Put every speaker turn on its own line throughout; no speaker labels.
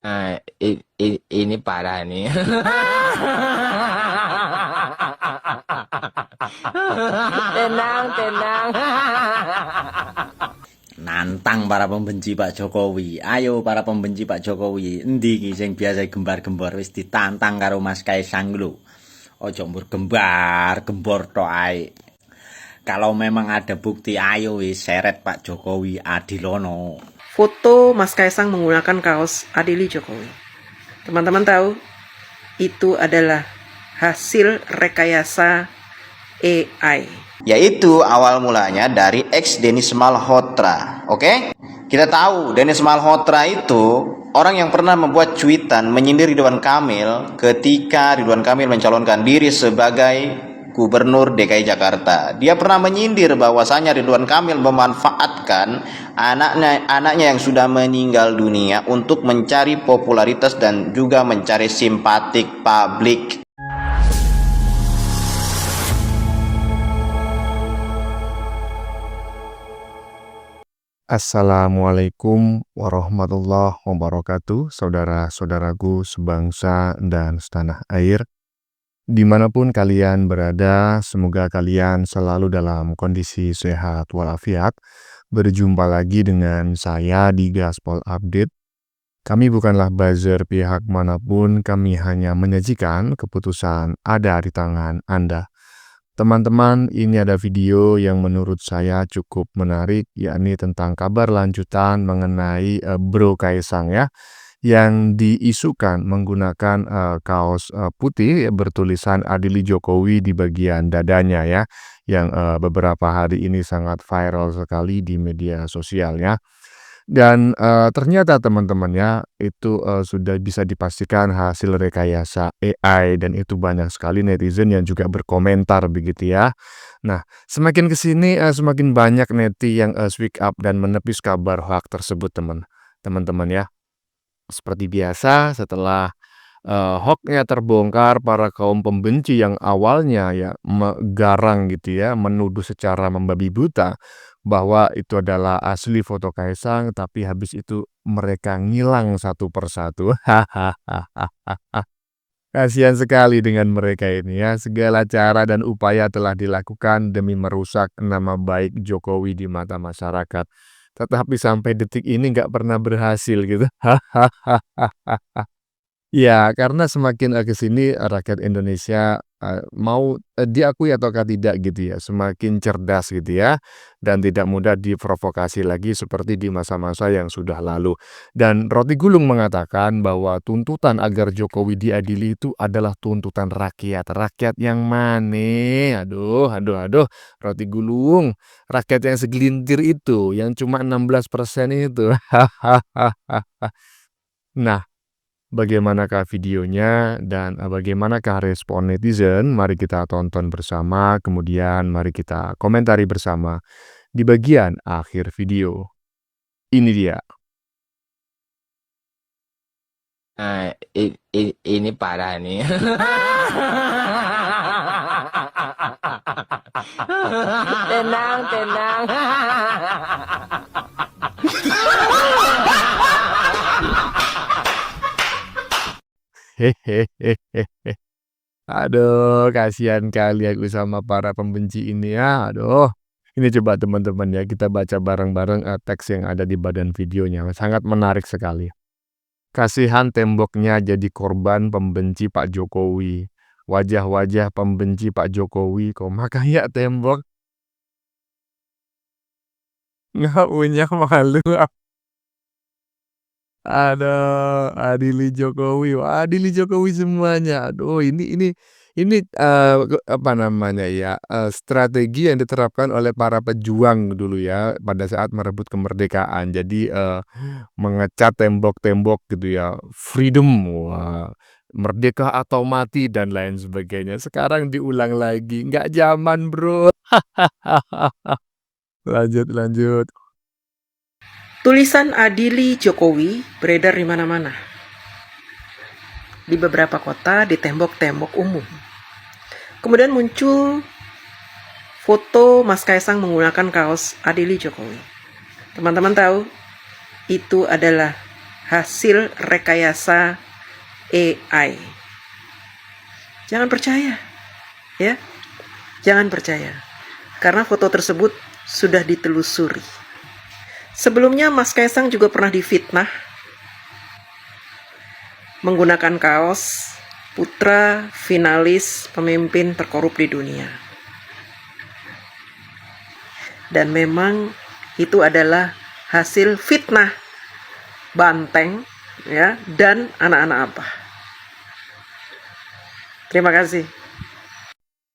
Nah, ini parah nih. Tenang, tenang.
Nantang para pembenci Pak Jokowi. Ayo para pembenci Pak Jokowi, endi iki sing biasa gembar-gembor wis ditantang karo Mas Kaisang lho. Ojo mbur gembar-gembor tok ae. Kalau memang ada bukti, ayo wis seret Pak Jokowi adilono.
Foto Mas Kaisang menggunakan kaos Adili Jokowi. Teman-teman tahu, itu adalah hasil rekayasa AI.
Yaitu awal mulanya dari ex Denis Malhotra. Oke? Kita tahu Denis Malhotra itu orang yang pernah membuat cuitan menyindir Ridwan Kamil ketika Ridwan Kamil mencalonkan diri sebagai Gubernur DKI Jakarta. Dia pernah menyindir bahwasanya Ridwan Kamil memanfaatkan anaknya yang sudah meninggal dunia untuk mencari popularitas dan juga mencari simpatik publik.
Assalamualaikum warahmatullahi wabarakatuh, saudara-saudaraku sebangsa dan setanah air. Dimanapun kalian berada, semoga kalian selalu dalam kondisi sehat walafiat. Berjumpa lagi dengan saya di Gaspol Update. Kami bukanlah buzzer pihak manapun, kami hanya menyajikan keputusan ada di tangan Anda. Teman-teman, ini ada video yang menurut saya cukup menarik, yakni tentang kabar lanjutan mengenai Bro Kaisang ya, yang diisukan menggunakan kaos putih bertulisan Adili Jokowi di bagian dadanya ya, yang beberapa hari ini sangat viral sekali di media sosialnya. Dan ternyata teman-teman ya, itu sudah bisa dipastikan hasil rekayasa AI dan itu banyak sekali netizen yang juga berkomentar begitu ya. Nah, semakin kesini semakin banyak neti yang speak up dan menepis kabar hoax tersebut teman-teman ya. Seperti biasa setelah hoax-nya terbongkar, para kaum pembenci yang awalnya ya garang gitu ya, menuduh secara membabi buta bahwa itu adalah asli foto Kaisang, tapi habis itu mereka ngilang satu persatu. Kasihan sekali dengan mereka ini ya. Segala cara dan upaya telah dilakukan demi merusak nama baik Jokowi di mata masyarakat. Tetapi sampai detik ini nggak pernah berhasil gitu. Ya, karena semakin ke sini rakyat Indonesia mau diakui ataukah tidak gitu ya, semakin cerdas gitu ya, dan tidak mudah diprovokasi lagi seperti di masa-masa yang sudah lalu. Dan Roti Gulung mengatakan bahwa tuntutan agar Jokowi diadili itu adalah tuntutan rakyat. Rakyat yang mana? Aduh, aduh, aduh, Roti Gulung, rakyat yang segelintir itu, yang cuma 16% itu. Nah, bagaimanakah videonya dan bagaimanakah respon netizen? Mari kita tonton bersama, kemudian mari kita komentari bersama di bagian akhir video. Ini dia.
Nah, ini parah nih. Tenang, tenang.
Hehehe. Aduh, kasihan kali aku sama para pembenci ini ya. Aduh. Ini coba teman-teman ya, kita baca bareng-bareng teks yang ada di badan videonya. Sangat menarik sekali. Kasihan temboknya jadi korban pembenci Pak Jokowi. Wajah-wajah pembenci Pak Jokowi kok makanya tembok nggak punya malu. Aduh, Adili Jokowi, wah Adili Jokowi semuanya. Aduh, ini apa namanya ya, strategi yang diterapkan oleh para pejuang dulu ya, pada saat merebut kemerdekaan. Jadi, mengecat tembok-tembok gitu ya, freedom, wah, merdeka atau mati dan lain sebagainya. Sekarang diulang lagi, nggak zaman Bro. Lanjut lanjut.
Tulisan Adili Jokowi beredar di mana-mana, di beberapa kota, di tembok-tembok umum. Kemudian muncul foto Mas Kaisang menggunakan kaos Adili Jokowi. Teman-teman tahu, itu adalah hasil rekayasa AI. Jangan percaya, ya. Jangan percaya. Karena foto tersebut sudah ditelusuri. Sebelumnya Mas Kaisang juga pernah difitnah menggunakan kaos putra finalis pemimpin terkorup di dunia. Dan memang itu adalah hasil fitnah Banteng, ya, dan anak-anak apa. Terima kasih.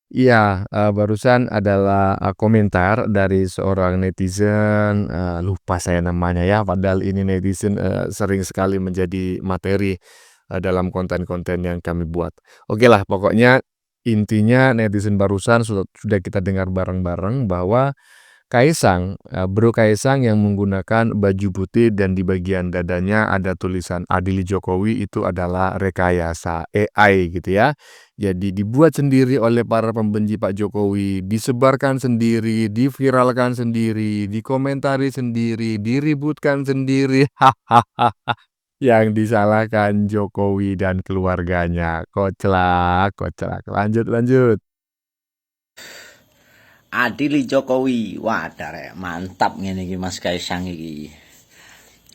Iya, barusan adalah komentar dari seorang netizen, lupa saya namanya ya, padahal ini netizen sering sekali menjadi materi dalam konten-konten yang kami buat. Oke lah, pokoknya intinya netizen barusan sudah kita dengar bareng-bareng bahwa Kaisang, Bro Kaisang yang menggunakan baju putih dan di bagian dadanya ada tulisan Adili Jokowi itu adalah rekayasa AI gitu ya. Jadi dibuat sendiri oleh para pembenci Pak Jokowi, disebarkan sendiri, diviralkan sendiri, dikomentari sendiri, diributkan sendiri. Hahaha. Yang disalahkan Jokowi dan keluarganya. Koclak, koclak. Lanjut.
Adili Jokowi, wah darek mantap ngene iki Mas Kaisang iki.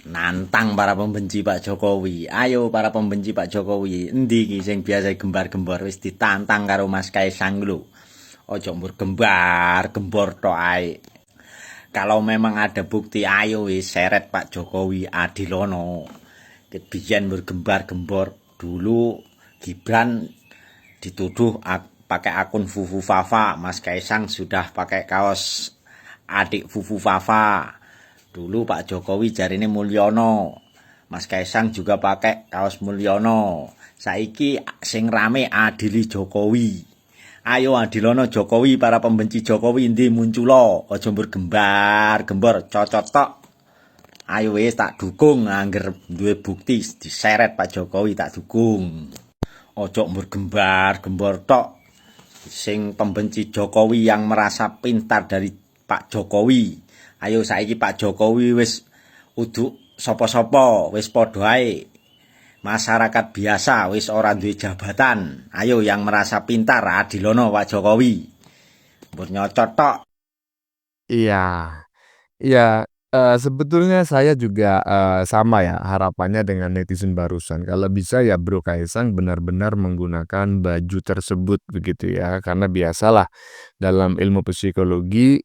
Nantang para pembenci Pak Jokowi. Ayo para pembenci Pak Jokowi, endi iki sing biasa gembar-gembor wis ditantang karo Mas Kaisang lho. Ojo mbur gembar-gembor tok ae. Kalau memang ada bukti ayo wis seret Pak Jokowi adilono. Biyen mbur gembar-gembor dulu Gibran dituduh pakai akun Fufu Fafa, Mas Kaisang sudah pakai kaos adik Fufu Fafa. Dulu Pak Jokowi jarine Mulyono, Mas Kaisang juga pakai kaos Mulyono. Saiki sing rame Adili Jokowi. Ayo adilono Jokowi, para pembenci Jokowi endi munculo, aja mbur gembar-gembor, cocot tok. Ayo wis tak dukung, angger duwe bukti diseret Pak Jokowi tak dukung. Ojo mbur gembar-gembor tok. Sing pembenci Jokowi yang merasa pintar dari Pak Jokowi. Ayo saiki Pak Jokowi wis udu sapa-sapa, wis padha ae. Masyarakat biasa wis ora duwe jabatan. Ayo yang merasa pintar adilono Pak Jokowi. Mbur nyocot tok.
Iya. Iya, sebetulnya saya juga sama ya harapannya dengan netizen barusan. Kalau bisa ya Bro Kaisang benar-benar menggunakan baju tersebut begitu ya. Karena biasalah dalam ilmu psikologi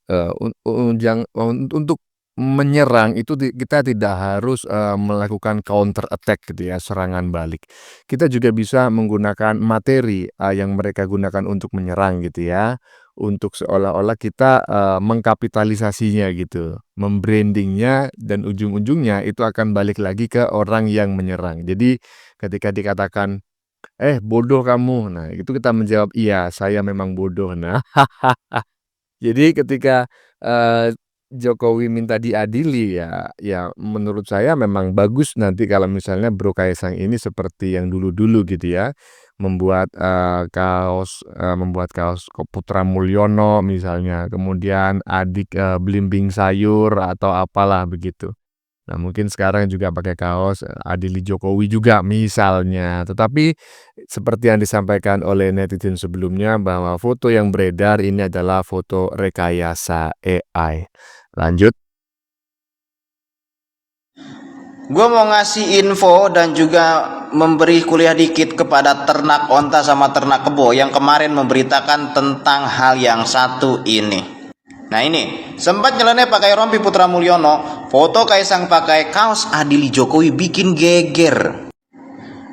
untuk menyerang itu kita tidak harus melakukan counter attack gitu ya, serangan balik. Kita juga bisa menggunakan materi yang mereka gunakan untuk menyerang gitu ya. Untuk seolah-olah kita mengkapitalisasinya gitu, membrandingnya dan ujung-ujungnya itu akan balik lagi ke orang yang menyerang. Jadi ketika dikatakan, bodoh kamu, nah itu kita menjawab, iya saya memang bodoh. Nah, jadi ketika Jokowi minta diadili ya menurut saya memang bagus nanti kalau misalnya Bro Kaisang ini seperti yang dulu-dulu gitu ya. Membuat kaos Putra Mulyono misalnya, kemudian adik Blimbing Sayur atau apalah begitu. Nah mungkin sekarang juga pakai kaos Adili Jokowi juga misalnya. Tetapi seperti yang disampaikan oleh netizen sebelumnya bahwa foto yang beredar ini adalah foto rekayasa AI. Lanjut.
Gue mau ngasih info dan juga memberi kuliah dikit kepada ternak onta sama ternak kebo yang kemarin memberitakan tentang hal yang satu ini. Nah ini, sempat nyeleneh pakai rompi Putra Mulyono, foto Kaisang pakai kaos Adili Jokowi bikin geger.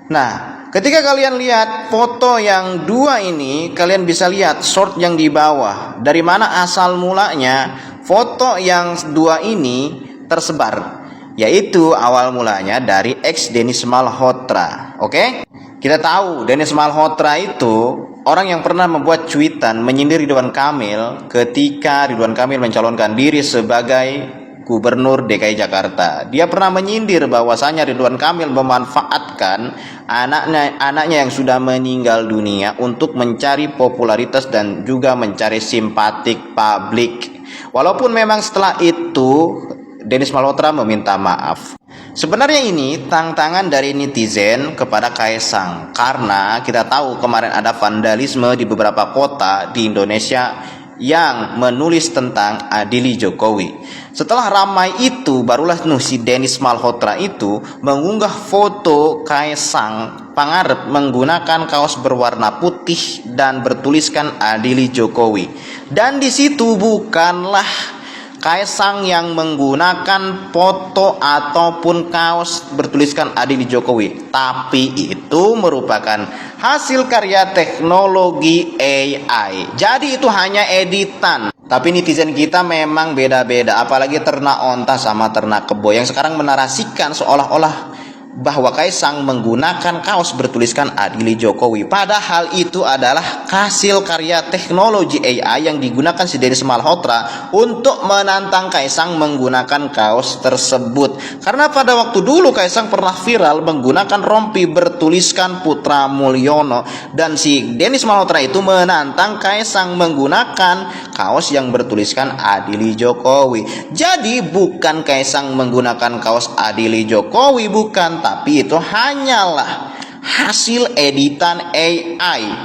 Nah, ketika kalian lihat foto yang dua ini, kalian bisa lihat short yang di bawah. Dari mana asal mulanya foto yang dua ini tersebar? Yaitu awal mulanya dari ex Denis Malhotra. Oke? Kita tahu Denis Malhotra itu orang yang pernah membuat cuitan menyindir Ridwan Kamil ketika Ridwan Kamil mencalonkan diri sebagai Gubernur DKI Jakarta. Dia pernah menyindir bahwasanya Ridwan Kamil memanfaatkan anaknya yang sudah meninggal dunia untuk mencari popularitas dan juga mencari simpatik publik. Walaupun memang setelah itu Denis Malhotra meminta maaf. Sebenarnya ini tantangan dari netizen kepada Kaisang, karena kita tahu kemarin ada vandalisme di beberapa kota di Indonesia yang menulis tentang adili Jokowi. Setelah ramai itu, barulah si Dennis Malhotra itu mengunggah foto Kaisang Pangarep menggunakan kaos berwarna putih dan bertuliskan adili Jokowi. Dan di situ bukanlah Kaisang yang menggunakan foto ataupun kaos bertuliskan adili Jokowi, tapi itu merupakan hasil karya teknologi AI. Jadi itu hanya editan. Tapi netizen kita memang beda-beda, apalagi ternak onta sama ternak kebo yang sekarang menarasikan seolah-olah bahwa Kaisang menggunakan kaos bertuliskan adili Jokowi, padahal itu adalah hasil karya teknologi AI yang digunakan si Dennis Malhotra untuk menantang Kaisang menggunakan kaos tersebut. Karena pada waktu dulu Kaisang pernah viral menggunakan rompi bertuliskan Putra Mulyono, dan si Dennis Malhotra itu menantang Kaisang menggunakan kaos yang bertuliskan adili Jokowi. Jadi bukan Kaisang menggunakan kaos adili Jokowi, bukan, tapi itu hanyalah hasil editan AI.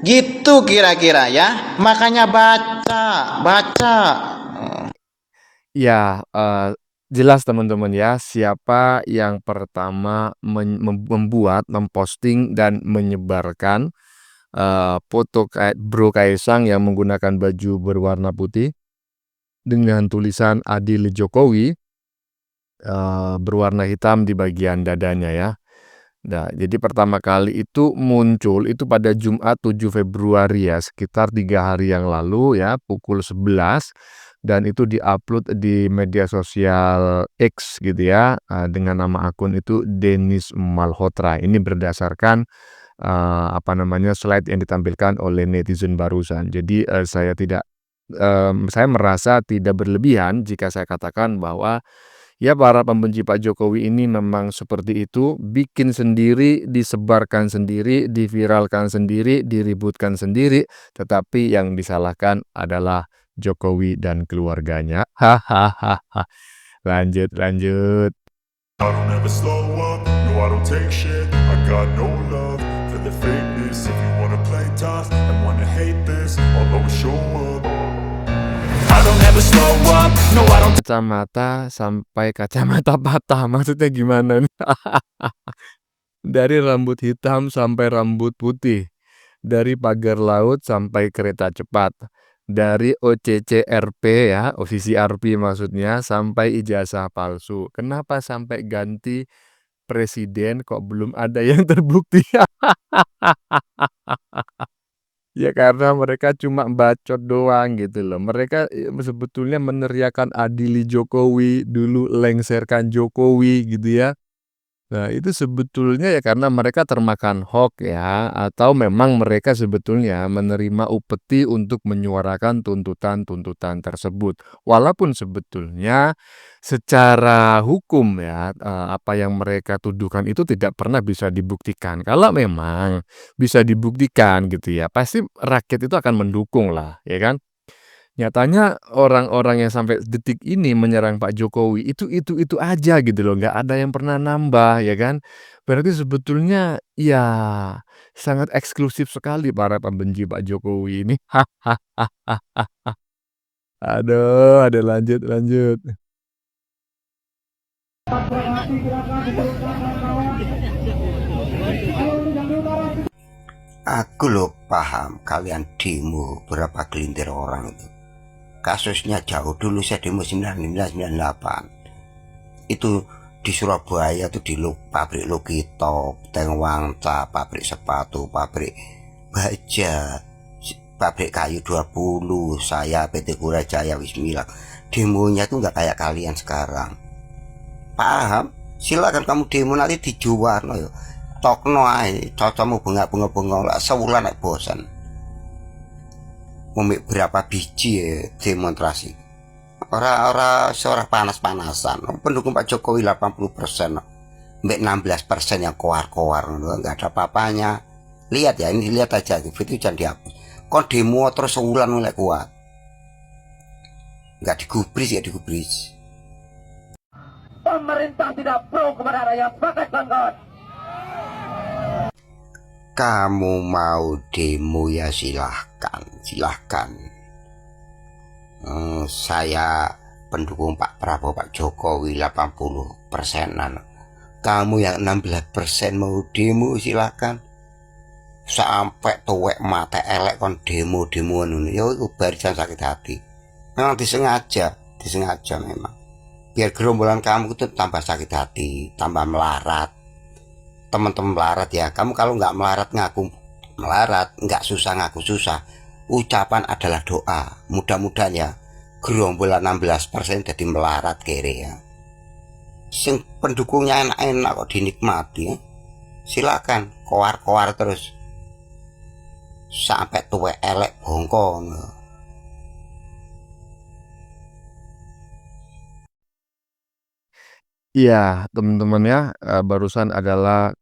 Gitu kira-kira ya. Makanya baca.
Ya, jelas teman-teman ya, siapa yang pertama membuat, memposting dan menyebarkan foto Bro Kaisang yang menggunakan baju berwarna putih dengan tulisan adili Jokowi berwarna hitam di bagian dadanya ya. Nah, jadi pertama kali itu muncul itu pada Jumat 7 Februari ya, sekitar 3 hari yang lalu ya, pukul 11, dan itu diupload di media sosial X gitu ya, dengan nama akun itu Dennis Malhotra. Ini berdasarkan slide yang ditampilkan oleh netizen barusan. Jadi saya merasa tidak berlebihan jika saya katakan bahwa ya para pembenci Pak Jokowi ini memang seperti itu, bikin sendiri, disebarkan sendiri, diviralkan sendiri, diributkan sendiri, tetapi yang disalahkan adalah Jokowi dan keluarganya. Hahaha. Lanjut.
I don't ever slow up, no I don't take shit. I got no love for the fakeness. If you wanna play tough and wanna hate this, I'll always show up. I don't ever slow up, no I don't.
Kacamata sampai kacamata patah, maksudnya gimana nih? Dari rambut hitam sampai rambut putih, dari pagar laut sampai kereta cepat, dari OCCRP ya, OCCRP maksudnya, sampai ijazah palsu. Kenapa sampai ganti presiden kok belum ada yang terbukti? Ya karena mereka cuma bacot doang gitu loh. Mereka sebetulnya meneriakan adili Jokowi, dulu lengserkan Jokowi gitu ya. Nah, itu sebetulnya ya karena mereka termakan hoax ya, atau memang mereka sebetulnya menerima upeti untuk menyuarakan tuntutan-tuntutan tersebut. Walaupun sebetulnya secara hukum ya, apa yang mereka tuduhkan itu tidak pernah bisa dibuktikan. Kalau memang bisa dibuktikan gitu ya, pasti rakyat itu akan mendukung lah, ya kan? Nyatanya orang-orang yang sampai detik ini menyerang Pak Jokowi itu aja gitu loh, nggak ada yang pernah nambah ya kan. Berarti sebetulnya ya sangat eksklusif sekali para pembenci Pak Jokowi ini. Aduh, ada lanjut.
Aku loh paham kalian demo berapa gelintir orang itu. Kasusnya jauh dulu, saya demo 1998. Itu di Surabaya tuh di pabrik Logitop, Tengwangca, pabrik sepatu, pabrik baja, pabrik kayu 20, saya PT Kura Jaya Wismila. Demonya tuh nggak kayak kalian sekarang. Paham? Silakan kamu demo, nanti dijual no yo. Tokno ae, cocomu bunga lah sewulan nek bosan. Memik berapa biji ya demonstrasi. Ora panas-panasan. Pendukung Pak Jokowi 80%. Mbek 16% yang koar-koar, enggak ada apa-apanya. Lihat ya, ini lihat aja video jangan dihapus. Kon demo terus sewulan mulai kuat. Enggak digubris ya digubris.
pemerintah tidak pro kepada rakyat. Sepakat kawan-kawan?
Kamu mau demo ya silahkan, silahkan. Saya pendukung Pak Prabowo, Pak Jokowi 80%-an. Kamu yang 16% mau demo silahkan. Sampai tuwek mata elek kon demo-demo ngono. Ya iku barisan sakit hati. Memang disengaja memang. Biar gerombolan kamu itu tambah sakit hati, tambah melarat. Teman-teman melarat ya, kamu kalau nggak melarat ngaku melarat, nggak susah ngaku susah. Ucapan adalah doa. Mudah-mudahan ya gerombolan 16% jadi melarat kere ya. Sing pendukungnya enak-enak kok dinikmati ya. Silakan koar-koar terus sampai tuwek elek bongkong.
Iya, teman-teman ya, barusan adalah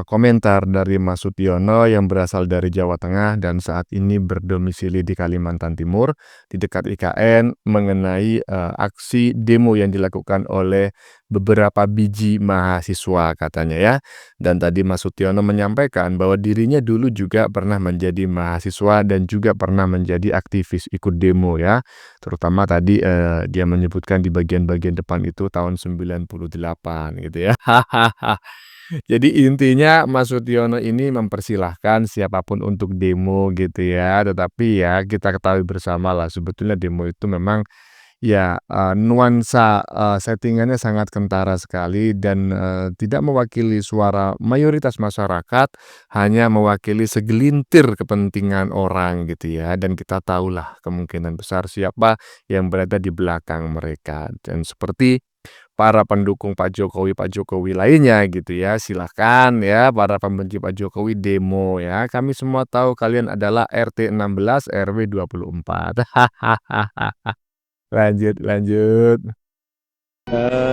komentar dari Mas Sutiono yang berasal dari Jawa Tengah dan saat ini berdomisili di Kalimantan Timur di dekat IKN mengenai aksi demo yang dilakukan oleh beberapa biji mahasiswa katanya ya. Dan tadi Mas Sutiono menyampaikan bahwa dirinya dulu juga pernah menjadi mahasiswa dan juga pernah menjadi aktivis ikut demo ya. Terutama tadi dia menyebutkan di bagian-bagian depan itu tahun 98 gitu ya. Jadi intinya Mas Sutiono ini mempersilahkan siapapun untuk demo gitu ya, tetapi ya kita ketahui bersama lah sebetulnya demo itu memang ya nuansa settingannya sangat kentara sekali dan tidak mewakili suara mayoritas masyarakat, hanya mewakili segelintir kepentingan orang gitu ya, dan kita tahulah kemungkinan besar siapa yang berada di belakang mereka dan seperti para pendukung Pak Jokowi lainnya gitu ya. Silahkan ya para pembenci Pak Jokowi demo ya. Kami semua tahu kalian adalah RT 16 RW 24. Lanjut.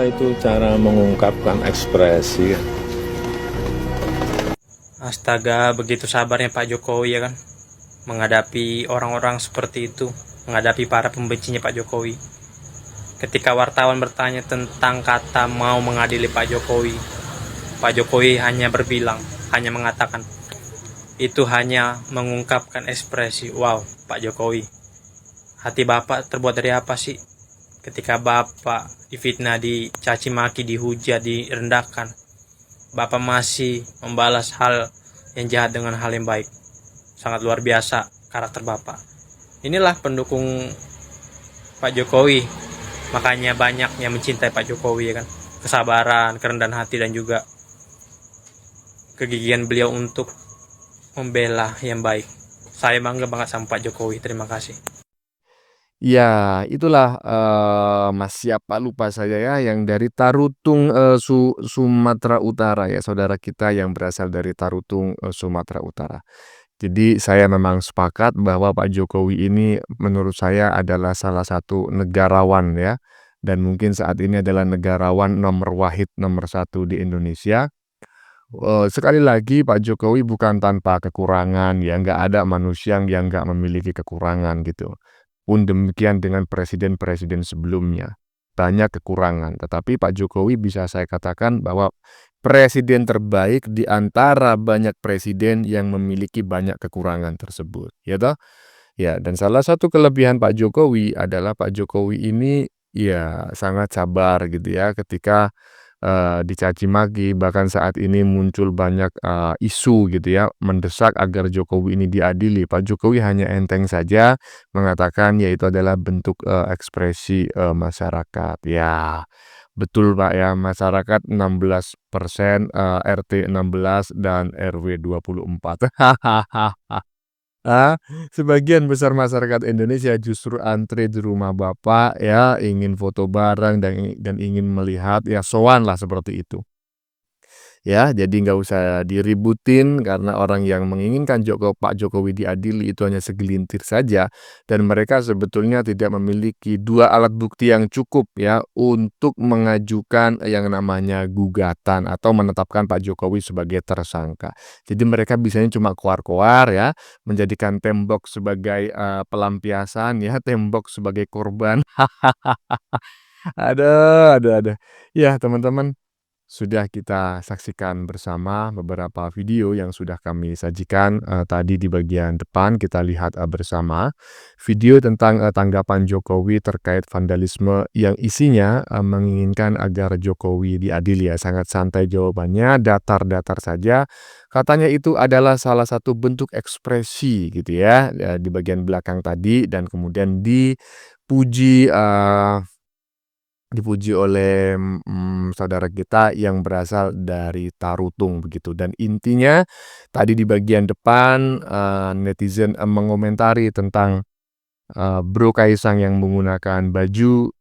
Itu cara mengungkapkan ekspresi.
Astaga, begitu sabarnya Pak Jokowi ya kan, menghadapi orang-orang seperti itu, menghadapi para pembencinya Pak Jokowi. Ketika wartawan bertanya tentang kata mau mengadili Pak Jokowi hanya mengatakan, itu hanya mengungkapkan ekspresi. Wow, Pak Jokowi, hati Bapak terbuat dari apa sih? Ketika Bapak difitnah, dicaci maki, dihujat, direndahkan, Bapak masih membalas hal yang jahat dengan hal yang baik. Sangat luar biasa karakter Bapak. Inilah pendukung Pak Jokowi. Makanya banyak yang mencintai Pak Jokowi ya kan. Kesabaran, kerendahan hati dan juga kegigihan beliau untuk membela yang baik. Saya bangga banget sama Pak Jokowi. Terima kasih.
Ya, itulah Mas siapa lupa saya ya yang dari Tarutung Sumatera Utara ya, saudara kita yang berasal dari Tarutung Sumatera Utara. Jadi saya memang sepakat bahwa Pak Jokowi ini menurut saya adalah salah satu negarawan ya. Dan mungkin saat ini adalah negarawan nomor 1 di Indonesia. Sekali lagi Pak Jokowi bukan tanpa kekurangan ya, nggak ada manusia yang nggak memiliki kekurangan gitu. Pun demikian dengan presiden-presiden sebelumnya. Banyak kekurangan, tetapi Pak Jokowi bisa saya katakan bahwa presiden terbaik di antara banyak presiden yang memiliki banyak kekurangan tersebut, ya toh? Ya, dan salah satu kelebihan Pak Jokowi adalah Pak Jokowi ini ya sangat sabar gitu ya ketika dicaci maki, bahkan saat ini muncul banyak isu gitu ya mendesak agar Jokowi ini diadili. Pak Jokowi hanya enteng saja mengatakan yaitu adalah bentuk ekspresi masyarakat. Ya, betul Pak ya, masyarakat 16%, RT 16 dan RW 24. Sebagian besar masyarakat Indonesia justru antre di rumah Bapak ya, ingin foto bareng dan ingin melihat ya sowan lah seperti itu. Ya, jadi nggak usah diributin karena orang yang menginginkan Pak Jokowi diadili itu hanya segelintir saja dan mereka sebetulnya tidak memiliki dua alat bukti yang cukup ya untuk mengajukan yang namanya gugatan atau menetapkan Pak Jokowi sebagai tersangka. Jadi mereka bisanya cuma koar-koar ya, menjadikan tembok sebagai pelampiasan ya, tembok sebagai korban. Ada. Ya, teman-teman, sudah kita saksikan bersama beberapa video yang sudah kami sajikan. Tadi di bagian depan kita lihat bersama video tentang tanggapan Jokowi terkait vandalisme yang isinya menginginkan agar Jokowi diadili ya. Sangat santai jawabannya, datar-datar saja. Katanya itu adalah salah satu bentuk ekspresi gitu ya, di bagian belakang tadi, dan kemudian dipuji oleh saudara kita yang berasal dari Tarutung begitu. Dan intinya tadi di bagian depan netizen mengomentari tentang Bro Kaisang yang menggunakan baju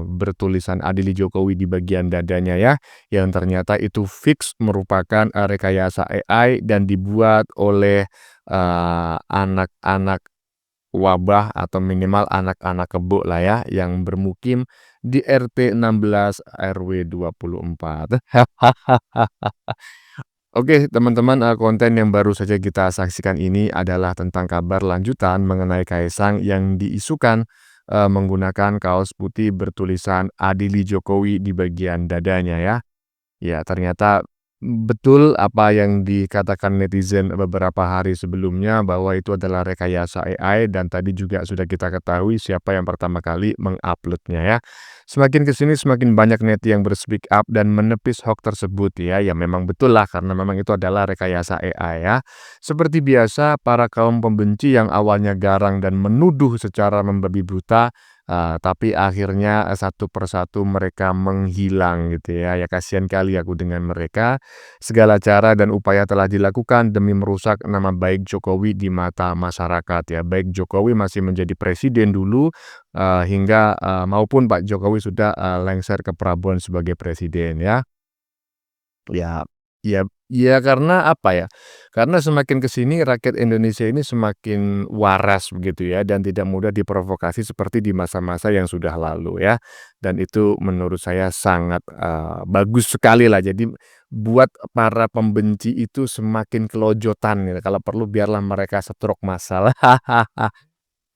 bertulisan Adili Jokowi di bagian dadanya ya, yang ternyata itu fix merupakan rekayasa AI dan dibuat oleh anak-anak wabah atau minimal anak-anak kebo lah ya, yang bermukim di RT 16 RW 24. Oke teman-teman, konten yang baru saja kita saksikan ini adalah tentang kabar lanjutan mengenai Kaisang yang diisukan menggunakan kaos putih bertulisan Adili Jokowi di bagian dadanya ya. Ya, ternyata betul apa yang dikatakan netizen beberapa hari sebelumnya, bahwa itu adalah rekayasa AI, dan tadi juga sudah kita ketahui siapa yang pertama kali menguploadnya ya. Semakin kesini semakin banyak net yang berspeak up dan menepis hoax tersebut ya. Ya memang betul lah, karena memang itu adalah rekayasa AI ya. Seperti biasa, para kaum pembenci yang awalnya garang dan menuduh secara membabi buta, tapi akhirnya satu persatu mereka menghilang gitu ya. Ya kasihan kali aku dengan mereka. Segala cara dan upaya telah dilakukan demi merusak nama baik Jokowi di mata masyarakat ya. Baik Jokowi masih menjadi presiden dulu hingga maupun Pak Jokowi sudah lengser ke Prabowo sebagai presiden ya. Ya karena apa ya, karena semakin kesini rakyat Indonesia ini semakin waras begitu ya, dan tidak mudah diprovokasi seperti di masa-masa yang sudah lalu ya. Dan itu menurut saya sangat bagus sekali lah. Jadi buat para pembenci itu semakin kelojotan ya. Kalau perlu biarlah mereka stroke masalah.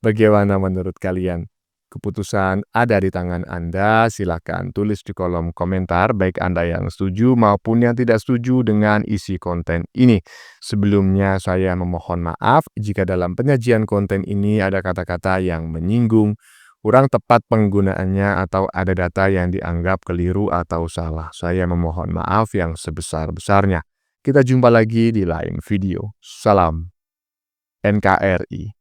Bagaimana menurut kalian? Keputusan ada di tangan Anda. Silakan tulis di kolom komentar, baik Anda yang setuju maupun yang tidak setuju dengan isi konten ini. Sebelumnya saya memohon maaf jika dalam penyajian konten ini ada kata-kata yang menyinggung, kurang tepat penggunaannya, atau ada data yang dianggap keliru atau salah. Saya memohon maaf yang sebesar-besarnya. Kita jumpa lagi di lain video. Salam NKRI.